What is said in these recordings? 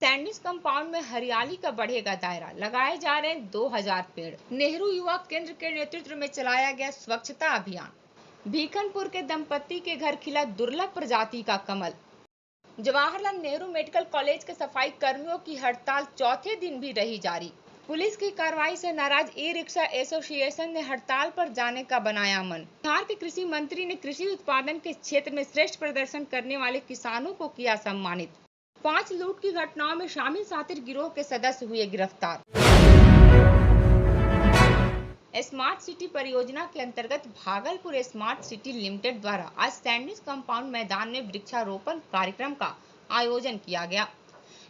Sandis compound में हरियाली का बढ़ेगा दायरा, लगाए जा रहे हैं 2000 पेड़। नेहरू युवा केंद्र के नेतृत्व में चलाया गया स्वच्छता अभियान। भीखनपुर के दंपति के घर खिला दुर्लभ प्रजाति का कमल। जवाहरलाल नेहरू मेडिकल कॉलेज के सफाई कर्मियों की हड़ताल चौथे दिन भी रही जारी। पुलिस की कार्रवाई से नाराज ई रिक्शा एसोसिएशन ने हड़ताल पर जाने का बनाया मन। बिहार के कृषि मंत्री ने कृषि उत्पादन के क्षेत्र में श्रेष्ठ प्रदर्शन करने वाले किसानों को किया सम्मानित। 5 लूट की घटनाओं में शामिल सातिर गिरोह के सदस्य हुए गिरफ्तार। स्मार्ट सिटी परियोजना के अंतर्गत भागलपुर स्मार्ट सिटी लिमिटेड द्वारा आज सैंडिस कंपाउंड मैदान में वृक्षारोपण कार्यक्रम का आयोजन किया गया।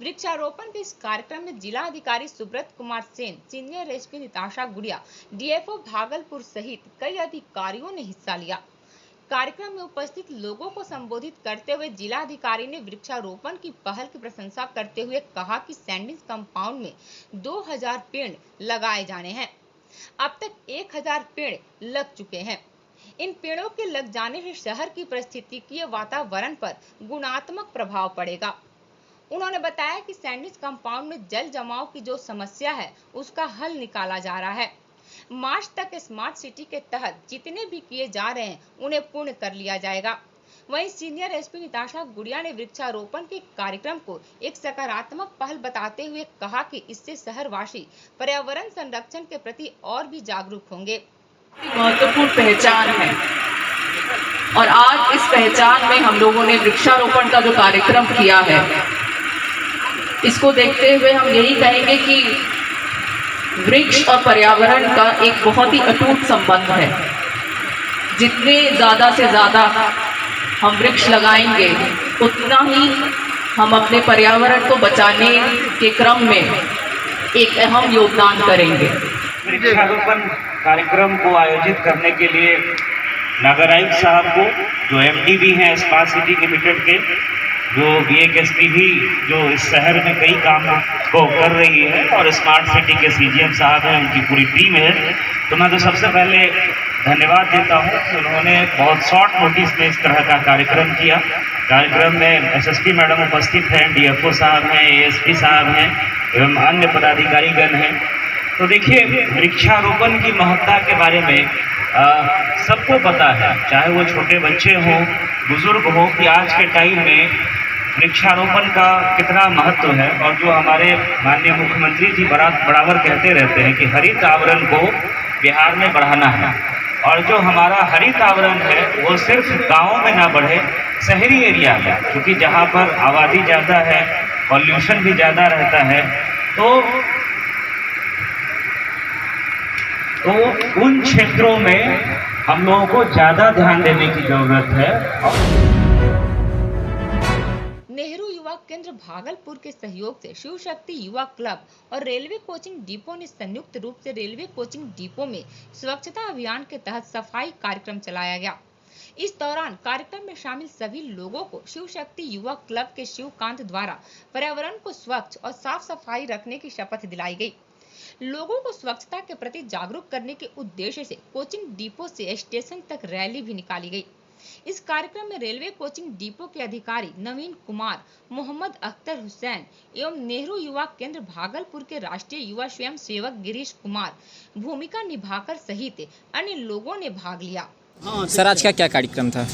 वृक्षारोपण के इस कार्यक्रम में जिला अधिकारी Subrat Kumar Sen, senior SP Nitasha Gudiya, DFO Bhagalpur सहित कई अधिकारियों ने हिस्सा लिया। कार्यक्रम में उपस्थित लोगों को संबोधित करते हुए जिला अधिकारी ने वृक्षारोपण की पहल की प्रशंसा करते हुए कहा कि सैंडिस कंपाउंड में 2000 पेड़ लगाए जाने हैं। अब तक 1000 पेड़ लग चुके हैं। इन पेड़ों के लग जाने से शहर की पारिस्थितिकीय वातावरण पर गुणात्मक प्रभाव पड़ेगा। उन्होंने बताया कि सैंडिस कंपाउंड में जल जमाव की जो समस्या है उसका हल निकाला जा रहा है। मार्च तक स्मार्ट सिटी के तहत जितने भी किए जा रहे हैं उन्हें पूर्ण कर लिया जाएगा। वहीं सीनियर एसपी निताशा गुड़िया ने वृक्षारोपण के कार्यक्रम को एक सकारात्मक पहल बताते हुए कहा कि इससे शहरवासी पर्यावरण संरक्षण के प्रति और भी जागरूक होंगे। महत्वपूर्ण पहचान है और आज इस पहचान में हम लोगों ने वृक्षारोपण का जो कार्यक्रम किया है, इसको देखते हुए हम यही कहेंगे कि वृक्ष और पर्यावरण का एक बहुत ही अटूट संबंध है। जितने ज़्यादा से ज़्यादा हम वृक्ष लगाएंगे उतना ही हम अपने पर्यावरण को बचाने के क्रम में एक अहम योगदान करेंगे। वृक्षारोपण कार्यक्रम को आयोजित करने के लिए नगर आयुक्त साहब को, जो एमडी भी हैं स्मार्ट सिटी लिमिटेड के, जो बीएसपी भी जो इस शहर में कई काम को कर रही है, और स्मार्ट सिटी के सीजीएम साहब हैं, उनकी पूरी टीम है। तो मैं तो सबसे पहले धन्यवाद देता हूं कि उन्होंने बहुत शॉर्ट नोटिस में इस तरह का कार्यक्रम किया। कार्यक्रम में एसएसपी मैडम उपस्थित हैं, डीएफओ साहब हैं, एएसपी साहब हैं एवं अन्य पदाधिकारीगण हैं। तो देखिए, वृक्षारोपण की महत्ता के बारे में सबको पता है, चाहे वो छोटे बच्चे हों, बुजुर्ग हो, कि आज के टाइम में वृक्षारोपण का कितना महत्व है। और जो हमारे माननीय मुख्यमंत्री जी बराबर कहते रहते हैं कि हरित आवरण को बिहार में बढ़ाना है, और जो हमारा हरित आवरण है वो सिर्फ गाँव में ना बढ़े, शहरी एरिया में, क्योंकि जहाँ पर आबादी ज़्यादा है, पॉल्यूशन भी ज़्यादा रहता है, तो उन क्षेत्रों में हम लोगों को ज़्यादा ध्यान देने की ज़रूरत है। नेहरू युवा केंद्र भागलपुर के सहयोग से शिव शक्ति युवा क्लब और रेलवे कोचिंग डिपो ने संयुक्त रूप से रेलवे कोचिंग डिपो में स्वच्छता अभियान के तहत सफाई कार्यक्रम चलाया गया। इस दौरान कार्यक्रम में शामिल सभी लोगों को शिव शक्ति युवा क्लब के शिवकांत द्वारा पर्यावरण को स्वच्छ और साफ सफाई रखने की शपथ दिलाई गई। लोगों को स्वच्छता के प्रति जागरूक करने के उद्देश्य से कोचिंग डिपो से स्टेशन तक रैली भी निकाली गई। इस कार्यक्रम में रेलवे कोचिंग डिपो के अधिकारी नवीन कुमार, मोहम्मद अख्तर हुसैन एवं नेहरू युवा केंद्र भागलपुर के राष्ट्रीय युवा स्वयं सेवक गिरीश कुमार भूमिका निभाकर सहित अन्य लोगों ने भाग लिया। सर, आज का क्या कार्यक्रम था?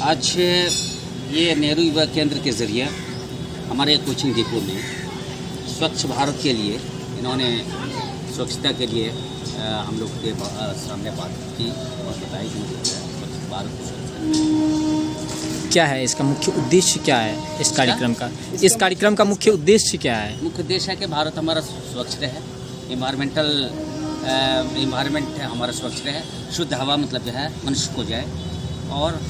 आज ये नेहरू युवा केंद्र के जरिए हमारे कोचिंग डिपो में स्वच्छ भारत के लिए इन्होंने स्वच्छता के लिए हम लोग के सामने बात की और बताई कि स्वच्छ भारत क्या है, इसका मुख्य उद्देश्य क्या है इस कार्यक्रम का? इस कार्यक्रम का मुख्य उद्देश्य क्या है? मुख्य उद्देश्य है कि भारत हमारा स्वच्छ रहे, इन्वायरमेंट है हमारा स्वच्छ रहे, शुद्ध हवा मतलब जो है मनुष्य को जाए, और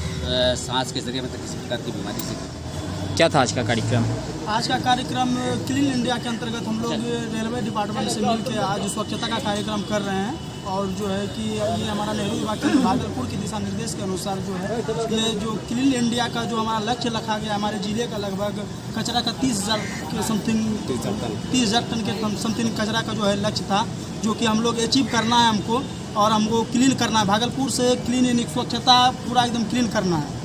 सांस के जरिए मतलब किसी प्रकार की बीमारी से। क्या था आज का कार्यक्रम? आज का कार्यक्रम क्लीन इंडिया के अंतर्गत हम लोग रेलवे डिपार्टमेंट से मिलकर आज स्वच्छता का कार्यक्रम कर रहे हैं। और जो है कि ये हमारा नेहरू युवा केंद्र भागलपुर के दिशा निर्देश के अनुसार जो है ये जो क्लीन इंडिया का जो हमारा लक्ष्य रखा गया, हमारे जिले का लगभग कचरा का 30,000 के समथिंग 30,000 टन के समथिंग कचरा का जो है लक्ष्य था, जो कि हम लोग अचीव करना है हमको, और हमको क्लीन करना है। भागलपुर से क्लीन स्वच्छता पूरा एकदम क्लीन करना है।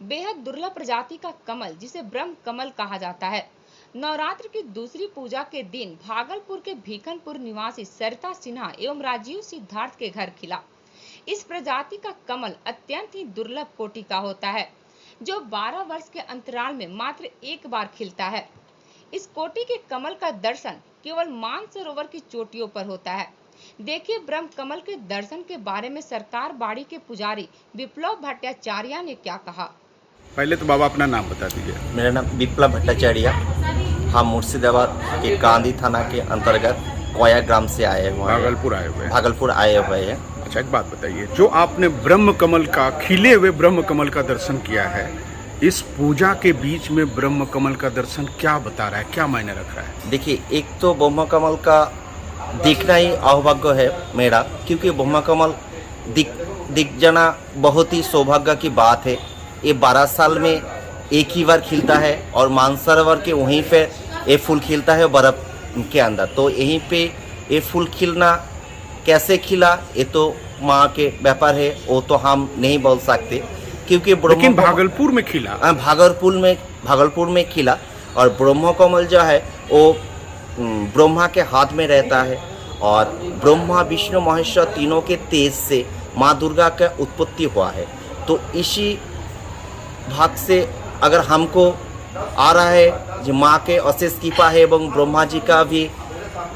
बेहद दुर्लभ प्रजाति का कमल जिसे ब्रह्म कमल कहा जाता है। नवरात्र की दूसरी पूजा के दिन भागलपुर के भीखनपुर निवासी सरिता सिन्हा एवं राजीव सिद्धार्थ के घर खिला। इस प्रजाति का कमल अत्यंत ही दुर्लभ कोटि का होता है जो 12 वर्ष के अंतराल में मात्र एक बार खिलता है। इस कोटि के कमल का दर्शन केवल मानसरोवर की चोटियों पर होता है। देखिए ब्रह्म कमल के दर्शन के बारे में सरकार बाड़ी के पुजारी विप्लव भट्टाचार्य ने क्या कहा। पहले तो बाबा अपना नाम बता दीजिए। मेरा नाम विप्लव भट्टाचार्य, हम मुर्शिदाबाद के गांधी थाना के अंतर्गत कोया ग्राम से आए हुए हैं। भागलपुर आए हुए हैं। अच्छा, एक बात बताइए, जो आपने ब्रह्म कमल का, खिले हुए ब्रह्म कमल का दर्शन किया है, इस पूजा के बीच में ब्रह्म कमल का दर्शन क्या बता रहा है, क्या मायने रख रहा है? देखिए, एक तो ब्रह्म कमल का दिखना ही अहोभाग्य है मेरा, क्योंकि ब्रह्म कमल दिख जाना बहुत ही सौभाग्य की बात है। ये 12 साल में एक ही बार खिलता है और मानसरोवर के वहीं पे ये फूल खिलता है बर्फ के अंदर। तो यहीं पे ये फूल खिलना कैसे खिला, ये तो माँ के व्यापार है, वो तो हम नहीं बोल सकते, क्योंकि लेकिन भागलपुर में खिला। भागलपुर में खिला। और ब्रह्म कमल जो है वो ब्रह्मा के हाथ में रहता है और ब्रह्मा विष्णु महेश्वर तीनों के तेज से माँ दुर्गा का उत्पत्ति हुआ है। तो इसी भाग से अगर हमको आ रहा है जो माँ के अशेष कृपा है एवं ब्रह्मा जी का भी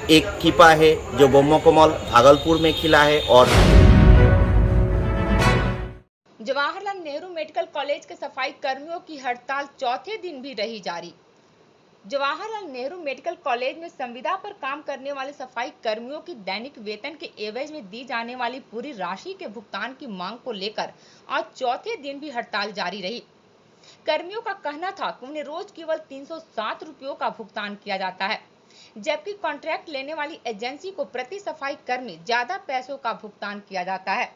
एक कृपा है जो ब्रह्म कमल भागलपुर में खिला है। और जवाहरलाल नेहरू मेडिकल कॉलेज के सफाई कर्मियों की हड़ताल चौथे दिन भी रही जारी। जवाहरलाल नेहरू मेडिकल कॉलेज में संविदा पर काम करने वाले सफाई कर्मियों की दैनिक वेतन के एवज में दी जाने वाली पूरी राशि के भुगतान की मांग को लेकर आज चौथे दिन भी हड़ताल जारी रही। कर्मियों का कहना था कि उन्हें रोज केवल 307 रुपयों का भुगतान किया जाता है, जबकि कॉन्ट्रैक्ट लेने वाली एजेंसी को प्रति सफाई कर्मी ज्यादा पैसों का भुगतान किया जाता है।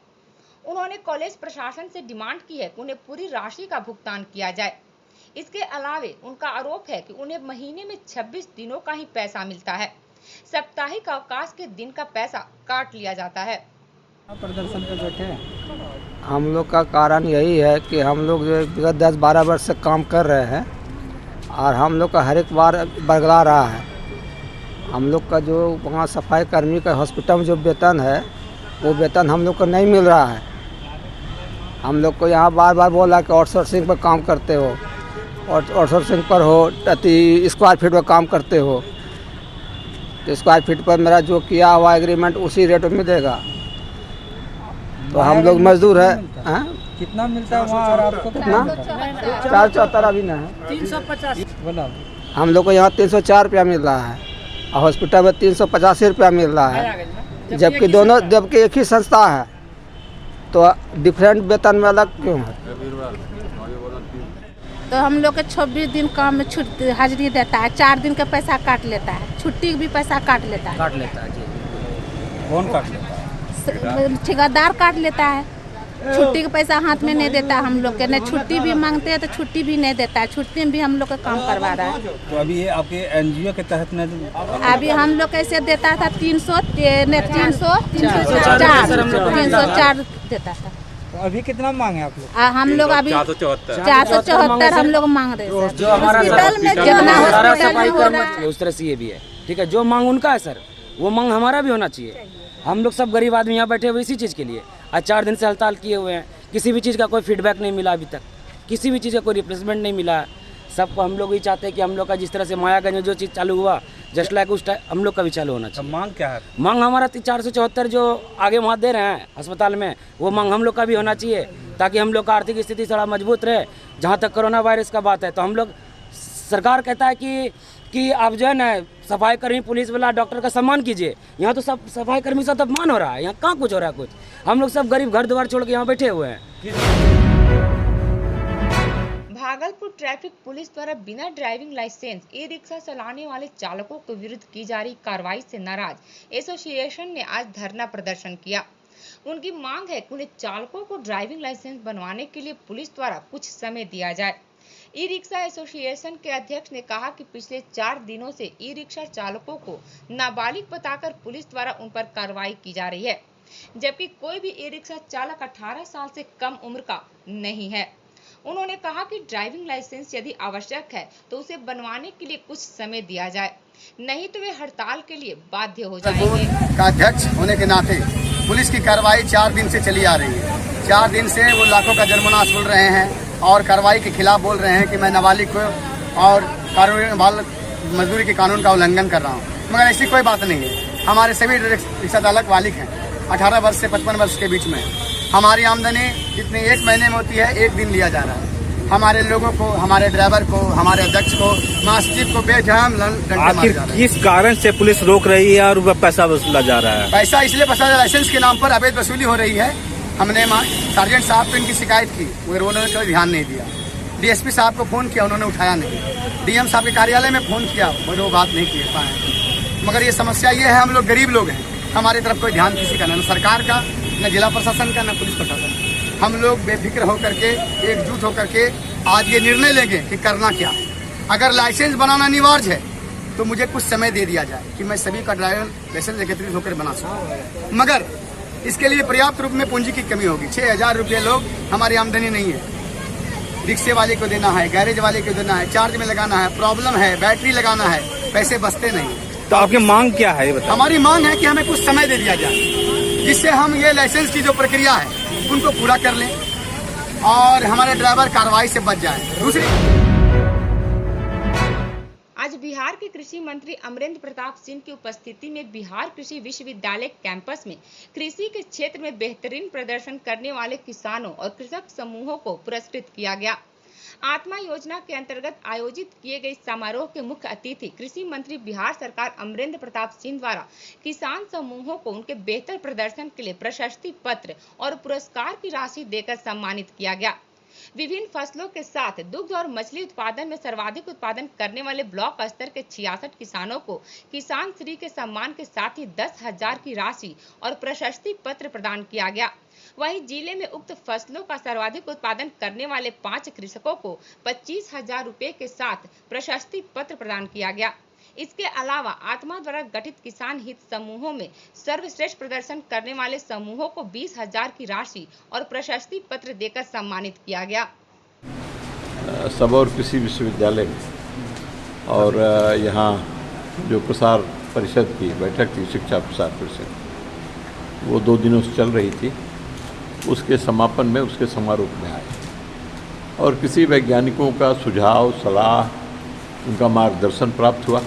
उन्होंने कॉलेज प्रशासन से डिमांड की है कि उन्हें पूरी राशि का भुगतान किया जाए। इसके अलावे उनका आरोप है कि उन्हें महीने में 26 दिनों का ही पैसा मिलता है, साप्ताहिक अवकाश के दिन का पैसा काट लिया जाता है। प्रदर्शन पे बैठे हम लोग का कारण यही है कि हम लोग जो विगत 10-12 वर्ष से काम कर रहे हैं और हम लोग का हर एक बार बरगला रहा है। हम लोग का जो वहाँ सफाई कर्मी का हॉस्पिटल में जो वेतन है वो वेतन हम लोग को नहीं मिल रहा है। हम लोग को यहाँ बार बार बोला कि आउटसोर्सिंग पर काम करते हो, और आउटसोर्सिंग पर हो स्क्वायर फीट पर काम करते हो, तो स्क्वायर फीट पर मेरा जो किया हुआ एग्रीमेंट उसी रेट में मिलेगा। तो हम लोग मजदूर है। कितना मिलता है वहाँ और आपको कितना? 474 अभी ना है, 350 बोला। हम लोग को यहाँ 304 रुपया मिल रहा है और हॉस्पिटल में 385 रुपया मिल रहा है, जबकि एक ही संस्था है, तो डिफरेंट वेतन में अलग क्यों है? तो हम लोग के 26 दिन काम में छुट्टी हाजिरी देता है, 4 दिन का पैसा काट लेता है, छुट्टी भी पैसा काट लेता है। जी। कौन काट लेता है? ठेकेदार काट लेता है। छुट्टी का पैसा हाथ में नहीं देता हम लोग के, नहीं छुट्टी भी मांगते हैं तो छुट्टी भी नहीं देता है, छुट्टी में भी हम लोग का काम करवा रहा है। तो अभी ये आपके एनजीओ के तहत नहीं? अभी हम लोग कैसे देता था 304 देता था। तो अभी कितना मांगे आप लोग? हम लोग अभी 474 हम लोग मांग रहे हैं। जो हमारा सफाई कर्मी उस तरह से ये भी है, ठीक है, जो मांग उनका है सर, वो मांग हमारा भी होना चाहिए। हम लोग सब गरीब आदमी यहाँ बैठे हुए इसी चीज़ के लिए आज 4 दिन से हड़ताल किए हुए हैं। किसी भी चीज़ का कोई फीडबैक नहीं मिला अभी तक, किसी भी चीज़ का कोई रिप्लेसमेंट नहीं मिला है। सबको हम लोग ही चाहते हैं कि हम लोग का जिस तरह से मायागंज में जो चीज़ चालू हुआ जस्ट लाइक उस टाइम हम लोग का भी चालू होना चाहिए। मांग क्या है? मांग हमारा 474 जो आगे वहाँ दे रहे हैं अस्पताल में, वो मांग हम लोग का भी होना चाहिए, ताकि हम लोग का आर्थिक स्थिति थोड़ा मजबूत रहे। जहाँ तक कोरोना वायरस का बात है तो हम लोग, सरकार कहता है कि आप जो है ना सफाई कर्मी, पुलिस वाला, डॉक्टर का सम्मान कीजिए। यहाँ तो सब सफाई कर्मी से तो अपमान हो रहा है, यहाँ कहाँ कुछ हो रहा है कुछ। हम लोग सब गरीब घर द्वार छोड़ के यहाँ बैठे हुए हैं। भागलपुर ट्रैफिक पुलिस द्वारा बिना ड्राइविंग लाइसेंस ई रिक्शा चलाने वाले चालकों के विरुद्ध की जा रही कार्रवाई से नाराज एसोसिएशन ने आज धरना प्रदर्शन किया। उनकी मांग है कि उन्हें चालकों को ड्राइविंग लाइसेंस बनवाने के लिए पुलिस द्वारा कुछ समय दिया जाए। ई रिक्शा एसोसिएशन के अध्यक्ष ने कहा कि पिछले 4 दिनों से ई रिक्शा चालकों को नाबालिग बताकर पुलिस द्वारा उन पर कार्रवाई की जा रही है, जबकि कोई भी ई रिक्शा चालक 18 साल से कम उम्र का नहीं है। उन्होंने कहा कि ड्राइविंग लाइसेंस यदि आवश्यक है तो उसे बनवाने के लिए कुछ समय दिया जाए, नहीं तो वे हड़ताल के लिए बाध्य हो जाएंगे। का अध्यक्ष होने के नाते पुलिस की कार्रवाई 4 दिन से चली आ रही है। 4 दिन से वो लाखों का जुर्माना वसूल रहे हैं और कार्रवाई के खिलाफ बोल रहे हैं कि मैं नाबालिग को और कानूनी बाल मजदूरी के कानून का उल्लंघन कर रहा हूँ, मगर ऐसी कोई बात नहीं है। हमारे सभी रिक्शा चालक बालिग हैं, 18 वर्ष से 55 वर्ष के बीच में। हमारी आमदनी जितनी 1 महीने में होती है 1 दिन लिया जा रहा है। हमारे लोगों को, हमारे ड्राइवर को, हमारे अध्यक्ष को, महासचिव को बेजाम डंडे मारे जा रहे हैं। किस कारण से पुलिस रोक रही है और पैसा वसूला जा रहा है? पैसा इसलिए वसूला, लाइसेंस के नाम पर अवैध वसूली हो रही है। हमने सार्जेंट साहब को इनकी शिकायत की मगर उन्होंने कोई ध्यान नहीं दिया। डीएसपी साहब को फ़ोन किया, उन्होंने उठाया नहीं। डीएम साहब के कार्यालय में फ़ोन किया मगर वो बात नहीं कर पाए। मगर ये समस्या ये है, हम लोग गरीब लोग हैं, हमारी तरफ कोई ध्यान किसी का न सरकार का, न जिला प्रशासन का, न पुलिस प्रशासन। हम लोग बेफिक्र होकर के, एकजुट होकर के आज ये निर्णय लेंगे कि करना क्या। अगर लाइसेंस बनाना अनिवार्य है तो मुझे कुछ समय दे दिया जाए कि मैं सभी का ड्राइविंग लाइसेंस एकत्रित होकर बना सकूँ, मगर इसके लिए पर्याप्त रूप में पूंजी की कमी होगी। 6,000 रुपये लोग हमारी आमदनी नहीं है। रिक्शे वाले को देना है, गैरेज वाले को देना है, चार्ज में लगाना है, प्रॉब्लम है, बैटरी लगाना है, पैसे बचते नहीं। तो आपकी मांग क्या है ये बताइए? हमारी मांग है कि हमें कुछ समय दे दिया जाए जिससे हम ये लाइसेंस की जो प्रक्रिया है उनको पूरा कर लें और हमारे ड्राइवर कार्रवाई से बच जाए। दूसरी, आज बिहार के कृषि मंत्री अमरेंद्र प्रताप सिंह की उपस्थिति में बिहार कृषि विश्वविद्यालय कैंपस में कृषि के क्षेत्र में बेहतरीन प्रदर्शन करने वाले किसानों और कृषक समूहों को पुरस्कृत किया गया। आत्मा योजना के अंतर्गत आयोजित किए गए समारोह के मुख्य अतिथि कृषि मंत्री बिहार सरकार अमरेंद्र प्रताप सिंह द्वारा किसान समूहों को उनके बेहतर प्रदर्शन के लिए प्रशस्ति पत्र और पुरस्कार की राशि देकर सम्मानित किया गया। विभिन्न फसलों के साथ दुग्ध और मछली उत्पादन में सर्वाधिक उत्पादन करने वाले ब्लॉक स्तर के 66 किसानों को किसान श्री के सम्मान के साथ ही 10,000 की राशि और प्रशस्ति पत्र प्रदान किया गया। वहीं जिले में उक्त फसलों का सर्वाधिक उत्पादन करने वाले 5 कृषकों को 25,000 रुपए के साथ प्रशस्ति पत्र प्रदान किया गया। इसके अलावा आत्मा द्वारा गठित किसान हित समूहों में सर्वश्रेष्ठ प्रदर्शन करने वाले समूहों को 20,000 की राशि और प्रशस्ति पत्र देकर सम्मानित किया गया। सबौर कृषि विश्वविद्यालय में और यहाँ जो प्रसार परिषद की बैठक थी, शिक्षा प्रसार परिषद, वो 2 दिनों से चल रही थी। उसके समापन में, उसके समारोह में आए और कृषि वैज्ञानिकों का सुझाव, सलाह, उनका मार्गदर्शन प्राप्त हुआ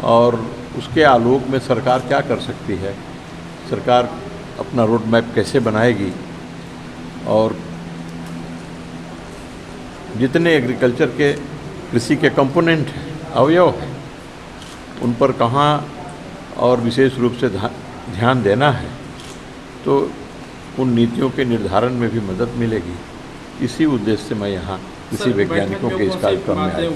और उसके आलोक में सरकार क्या कर सकती है, सरकार अपना रोड मैप कैसे बनाएगी और जितने एग्रीकल्चर के कृषि के कंपोनेंट हैं, अवयव हैं, उन पर कहाँ और विशेष रूप से ध्यान देना है, तो उन नीतियों के निर्धारण में भी मदद मिलेगी। इसी उद्देश्य से मैं यहाँ कृषि वैज्ञानिकों के इस कार्यक्रम में आया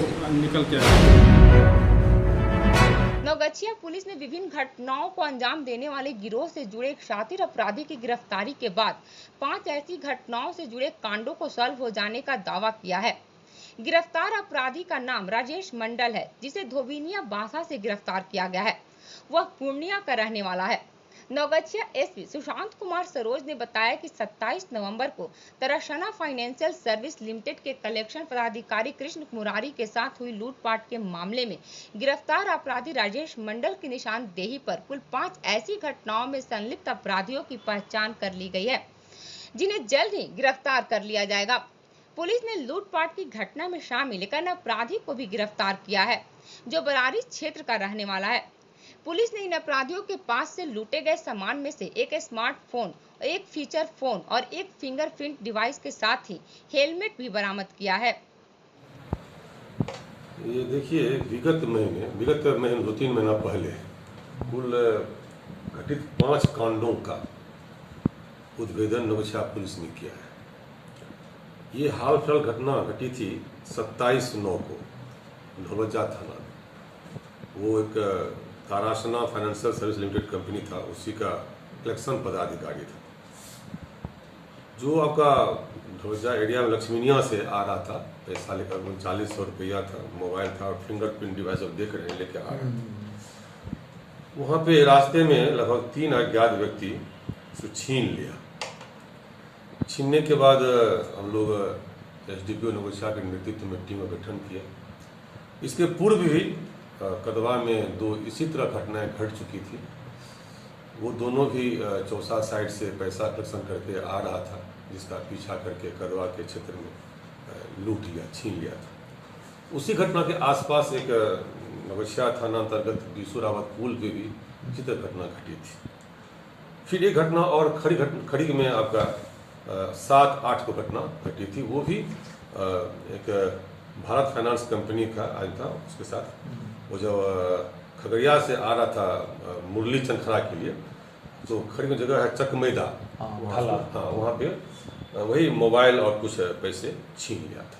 नवगछिया पुलिस ने विभिन्न घटनाओं को अंजाम देने वाले गिरोह से जुड़े एक शातिर अपराधी की गिरफ्तारी के बाद 5 ऐसी घटनाओं से जुड़े कांडों को सॉल्व हो जाने का दावा किया है। गिरफ्तार अपराधी का नाम राजेश मंडल है, जिसे धोबिनिया बांसा से गिरफ्तार किया गया है। वह पूर्णिया का रहने वाला है। नवगछिया एसपी सुशांत कुमार सरोज ने बताया कि 27 नवंबर को तरसना फाइनेंशियल सर्विस लिमिटेड के कलेक्शन पदाधिकारी कृष्ण मुरारी के साथ हुई लूटपाट के मामले में गिरफ्तार अपराधी राजेश मंडल की निशानदेही पर कुल 5 ऐसी घटनाओं में संलिप्त अपराधियों की पहचान कर ली गई है, जिन्हें जल्द ही गिरफ्तार कर लिया जाएगा। पुलिस ने लूटपाट की घटना में शामिल एक अन्य अपराधी को भी गिरफ्तार किया है, जो बरारी क्षेत्र का रहने वाला है। पुलिस ने इन अपराधियों के पास से लूटे गए सामान में से एक स्मार्टफोन, एक फीचर फोन और एक फिंगरप्रिंट डिवाइस के साथ ही हेलमेट भी बरामद किया है। ये देखिए, विगत महीने 2-3 महीना पहले कुल घटित 5 कांडों का उद्भेदन नवगछिया पुलिस ने किया है। ये हाल फिलहाल घटना घटी थी 27/9 को ढोलजा थाना में। वो एक तारासना फाइनेंशियल सर्विस लिमिटेड कंपनी था, उसी का कलेक्शन पदाधिकारी था, जो आपका ढोलजा एरिया में लक्ष्मीनिया से आ रहा था। पैसा लेकर 3900 रुपया था, मोबाइल था और फिंगरप्रिंट डिवाइस अब देख रहे हैं लेके आ रहा था। वहाँ पे रास्ते में लगभग 3 अज्ञात व्यक्ति उसको छीन लिया। छीनने के बाद हम लोग एसडीपीओ नगोशिया के नेतृत्व में टीम का गठन किया। इसके पूर्व भी कदवा में 2 इसी तरह घटनाएं घट चुकी थी। वो दोनों भी चौसा साइड से पैसा कलेक्शन करके आ रहा था, जिसका पीछा करके कदवा के क्षेत्र में लूट लिया, छीन लिया था। उसी घटना के आसपास एक नगोशिया थाना अंतर्गत बीसूरावत पुल पे भी इसी तरह घटना घटी थी। फिर एक घटना और खड़ी में आपका 7-8 को घटना घटी थी। वो भी एक भारत फाइनेंस कंपनी का आज था, उसके साथ वो जब खगड़िया से आ रहा था मुरली चंखरा के लिए, तो खड़ी में जगह है चकमैदा, हाँ वहाँ पे वही मोबाइल और कुछ पैसे छीन लिया था।